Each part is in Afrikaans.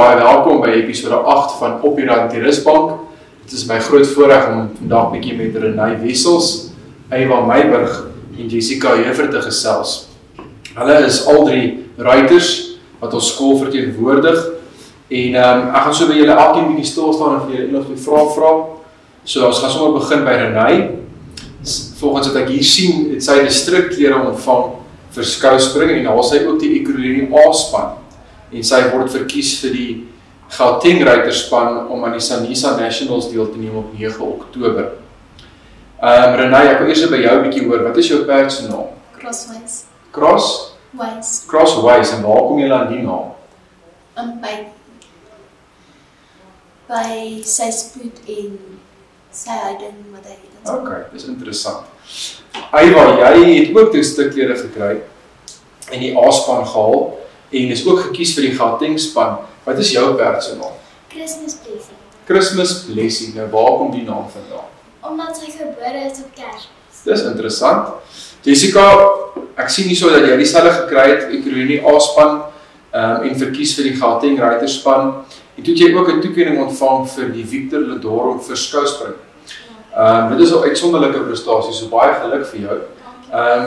baie welkom by episode 8 van Op die Rand die Rusbank. Dit is my groot voorreg om vandag 'n bietjie met Renay Wessels, Eva Meiburg en Jessica Heuver te gesels. Hulle is al drie ruiters wat ons skool verteenwoordig. En ek gaan so by julle elkeen bietjie stil staan en vir julle een of twee vrae vra. So ons gaan sommer begin by Renay. Volgens wat ek hier sien, het sy distrikklere ontvang vir skouspring en haal sy ook die Ekurhuleni A-span. En sy word verkies vir die Gauteng ruiterspan om aan die Sanisa Nationals deel te neem op 9 Oktober. Renay, ek wil eers by jou 'n bietjie hoor, wat is jou perd se naam? Crosswise. Crosswise. Crosswise, en waar kom julle aan die naam? By sy spoed en sy houding wat hy het. Ok, dis interessant. Eva, jy het ook distrikklere gekry en die A-span gehaal en is ook gekies vir die Gauteng span. Wat is jou perd se naam? Christmas Blessing. Christmas Blessing. Nou waar kom die naam vandaan? Omdat sy gebore is op Kersfees. Dis interessant. Jessica, ek sien hierso dat jy dieselfde gekry het, Ekurhuleni A-span en verkies vir die Gauteng ruiterspan. En toe het jy ook 'n toekenning ontvang vir die Victor Ledor vir skouspring. Dit is 'n uitsonderlike prestasie, so baie geluk vir jou.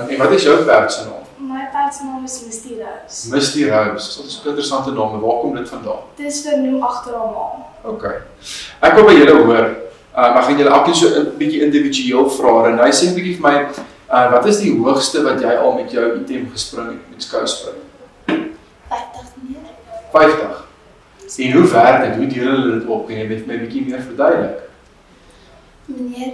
En wat is jou perd se naam? My perd se naam is Misty Rose. Misty Rose, dit is 'n interessante naam. Waar kom dit vandaan? Dit is vernoem agter haar ma. Ok. Ek wil by julle hoor, ek gaan julle elkeen so 'n bietjie individueel vra. En hy sê 'n bietjie vir my, wat is die hoogste wat jy al met jou item gespring het met skouspring? 50 meter. 50. En hoe werk dit? Hoe deel hulle dit op? Kan jy met my 'n bietjie meer verduidelik? Meneer,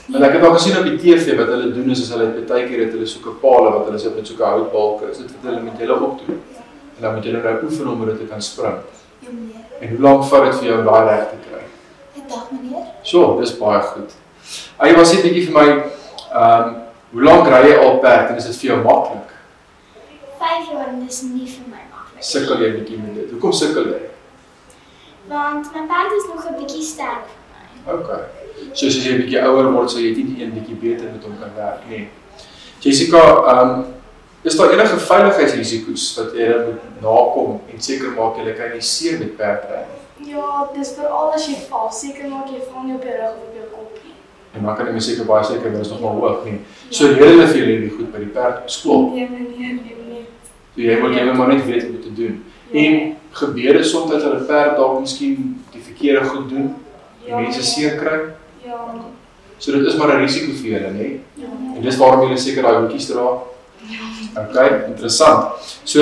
Want ek het al gesien op die TV wat hulle doen is hulle het baie keer het hulle soeke pale wat hulle sit met soeke houtbalke. Is dit wat hulle met julle opdoen? En dan moet julle nou oefen om dit te kan spring. Ja, meneer. En hoe lank vat dit vir jou om daai reg te kry? 'n dag, meneer. So, dis baie goed. Hy was net 'n bietjie vir my, hoe lank ry jy al perd en is dit vir jou maklik? 5 jaar en dis nie vir my maklik. Sukkel jy 'n bietjie met dit? Hoekom sukkel jy? Want my perd is nog 'n bietjie sterk vir my. Okay. So as jy 'n bietjie ouer word, sal jy die een bietjie beter met hom kan werk, nee. Jessica, is daar enige veiligheidsrisiko's wat jy moet nakom en seker maak jy kan nie seer met perdry nie? Ja, dis veral as jy val, seker maak jy val nie op jou rug of op jou kop nie. En dan kan jy seker baie seker wees nog maar hoog nie. So leer hulle vir julle die goed by die perd op skool. Nee, meneer, nee. So jy moet maar net weet wat te doen. En gebeur dit soms dat hulle perd dalk miskien die verkeerde goed doen, die mense seer kry? Ja. So dit is maar 'n risiko vir julle, nê? Ja. En dis waarom julle seker daai hoedjies dra. Ja. Okay, interessant. So,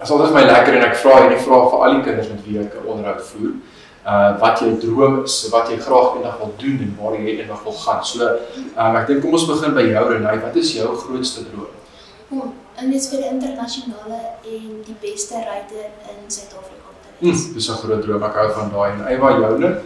is altyd vir my lekker en ek vra hierdie vraag vir al die kinders met wie ek 'n onderhoud voer. Wat jou droom is, wat jy graag eendag wil doen en waar jy eendag wil gaan. So, ek dink kom ons begin by jou, Renay. Wat is jou grootste droom? En dit is vir die internasionale en die beste ruiter in Suid-Afrika te wees. Dis 'n groot droom, ek hou van daai. En Eva, joune?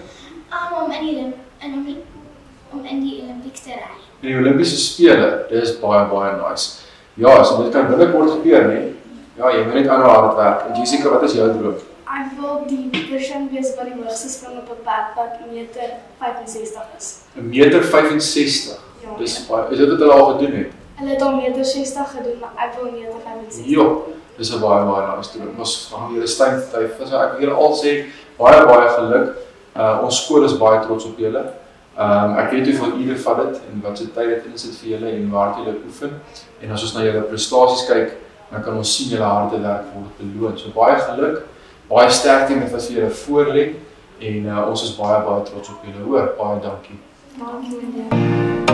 Om in die Olimpiek te ry. In die Olimpiese spele, dis baie nice. Ja, so dit kan binnekort gebeur, né? Ja, jy moet net aanhou hard werk. En Jessica, wat is jou droom? Ek wil die persoon wees wat die hoogste spring op 'n perd wat 1,65 meter is. 1,65 meter? Ja. Dis baie. Is dit wat hulle al gedoen het? Hulle het al 1,60 meter gedoen, maar ek wil 1,65 meter. Ja, dis 'n baie nice droom. Ons gaan julle steun vertuig. So ek wil julle al sê baie geluk. Ons skool is baie trots op julle. Ek weet hoeveel ure vat dit en wat se tyd dit insit vir julle en waar julle oefen. En as ons na julle prestasies kyk, dan kan ons sien julle harde werk word beloon. So baie geluk, baie sterkte met wat vir julle voorlê en ons is baie trots op julle. Hoor, baie dankie. Dankie, meneer.